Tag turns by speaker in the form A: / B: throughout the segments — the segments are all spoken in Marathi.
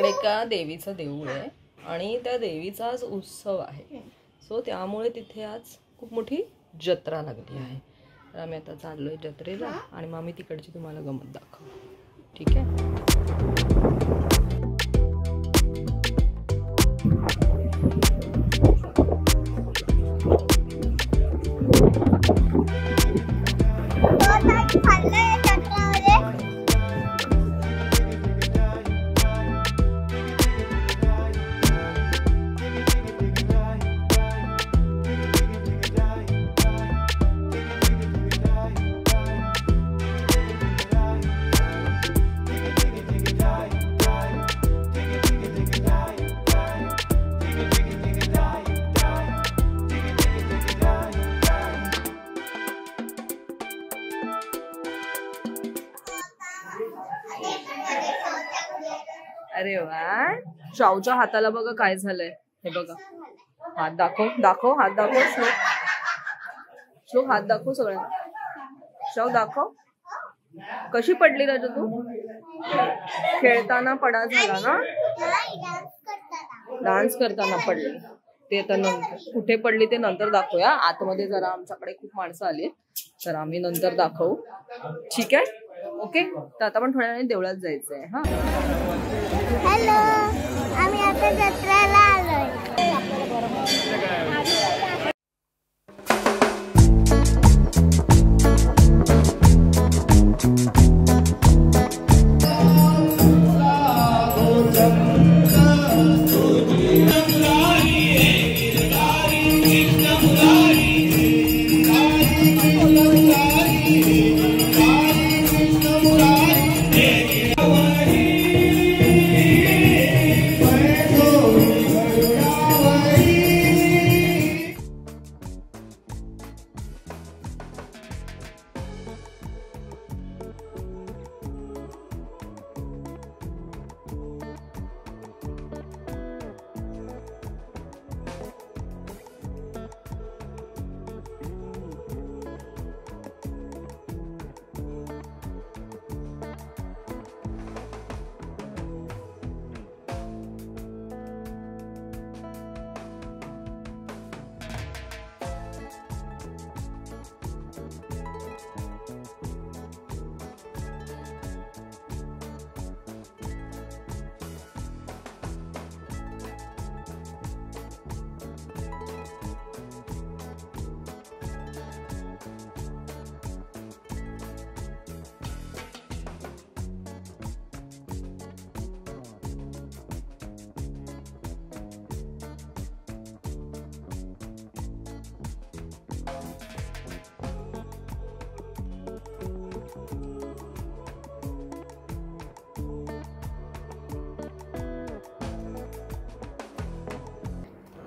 A: इकडे का देवीचं देऊळ आहे आणि त्या देवीचा आज उत्सव आहे. सो त्यामुळे तिथे आज खूप मोठी जत्रा लागली आहे. तर आम्ही आता चाललोय जत्रेला आणि मग आम्ही तिकडची तुम्हाला गंमत दाखवू. ठीक आहे. अरे वा, शाऊच्या हाताला बघा काय झालंय. हे बघा, हात दाखव दाखव, हात दाखव श्लोक, श्लोक हात दाखव सगळ्यांना. शाऊ दाखव, कशी पडली राजा तू? खेळताना पडा झाला ना? डान्स करताना पडली. ते तर नंतर कुठे पडली ते नंतर दाखवूया. आतमध्ये जरा आमच्याकडे खूप माणसं आली तर आम्ही नंतर दाखवू. ठीक आहे, ओके. तर आता पण थोड्या वेळाने देवळात जायचंय. हा,
B: हॅलो, आम्ही आता जत्रेला आलोय.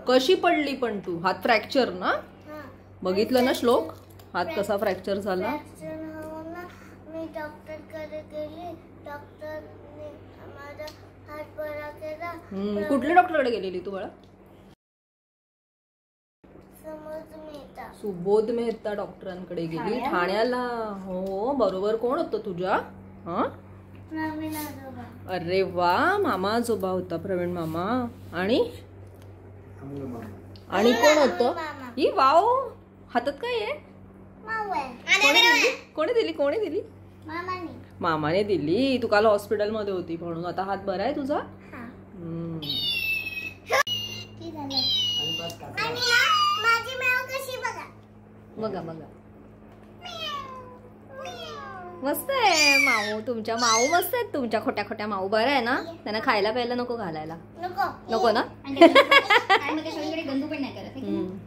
A: कशी पडली पण तू? हात फ्रॅक्चर ना? बघितलं ना श्लोक, हात कसा फ्रॅक्चर झाला?
B: मी डॉक्टरकडे गेली, डॉक्टरने माझा हात बरा केला.
A: कुठल्या डॉक्टरकडे गेलेली तू बाळा? सुबोध मेहता डॉक्टरांकडे गेली ठाण्याला. हो बरोबर. कोण होतं तुझ्या? हा, अरे वा, मामा आजोबा होता, प्रवीण मामा. आणि कोण होतं? ही वाव, हातात काय आहे? कोणी दिली? कोणी दिली? मामाने दिली. तू काल हॉस्पिटल मध्ये होती म्हणून. आता हात बरा आहे तुझा? बघा बघा, मस्त आहे माऊ. तुमच्या माऊ मस्त आहेत. तुमच्या खोट्या खोट्या माऊ. बरं आहे ना? त्यांना खायला प्यायला नको घालायला? नको ना?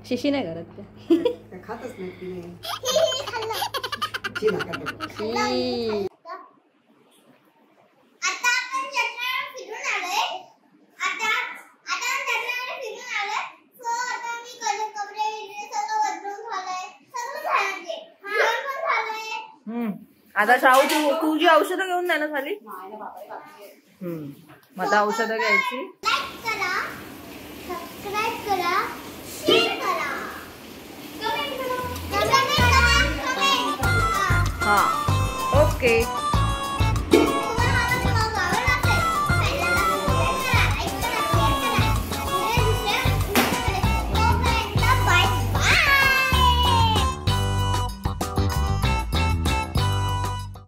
A: शिशी नाही करत त्या. खातच नाही. आता शाहू तुझी औषधं घेऊन नाही ना झाली? मग आता औषधं घ्यायची.
B: सबस्क्राइब करा, शेअर करा, कमेंट करा.
A: हाँ ओके.